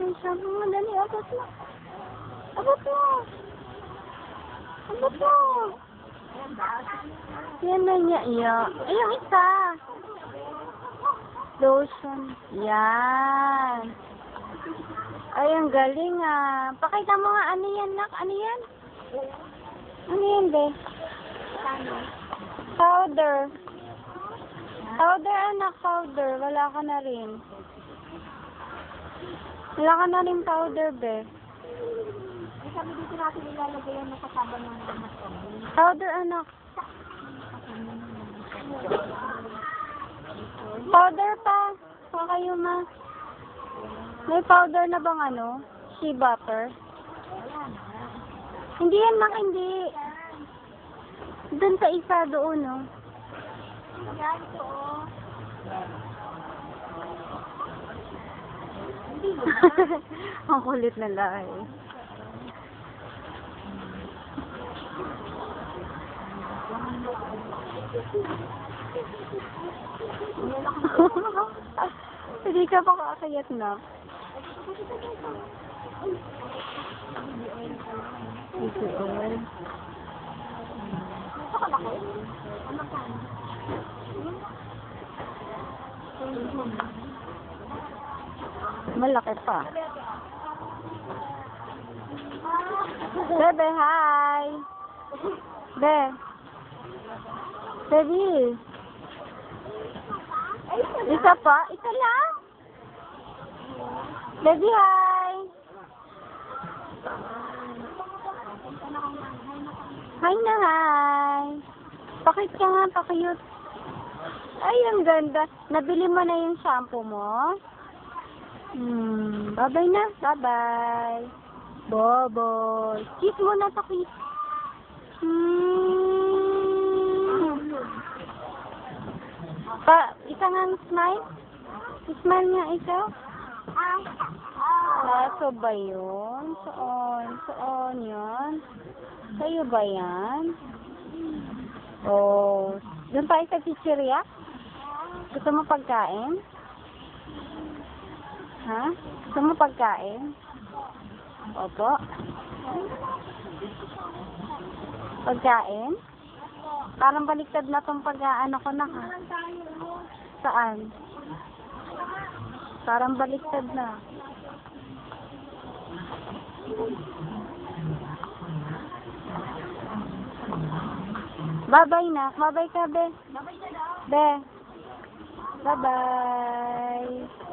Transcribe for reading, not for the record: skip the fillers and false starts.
yung shampoo mo. Dali, abot mo. Abot mo. Abot mo. Yan na niya. Ay, yung isa. Lotion. Yan. Ay, ang galing ah. Pakita mo nga, ano yan, nak? Ano yan? Ano yan, be? Powder. Powder, anak, powder. Wala ka na rin. Wala ka na rin powder, be. Sabi dito natin ilalagay yan na kasama ng mga Powder, anak. Powder pa. Kayo, ma. May powder na bang ano? Shea butter? Hindi yan, mak, hindi. Doon sa isa doon, no? Yan ito, oh. Ang kulit na lahi. Hindi ka pa kakayat na. Ito oil. Malaki pa. Bebe, hi. Be. Baby. Isa pa? Isa lang? Baby, hi. Hi na, hi. Pakit ka nga, pakiyot. Ay, ang ganda. Nabili mo na yung shampoo mo? Bye-bye na. Bye-bye. Bye-bye. Kiss mo na to, kiss. Isa nga smile? Smile nga ikaw? Kaso ba yun? Soon yun? Sa'yo ba yan? Oh, doon tayo sa chichirya? Gusto mo pagkain? Ha? Gusto mo pagkain? Opo. Pagkain? Parang baliktad na tong pag-aano ko na ha. Saan? Parang baliktad na. Bye-bye na. Bye-bye ka, be. Be. Bye-bye.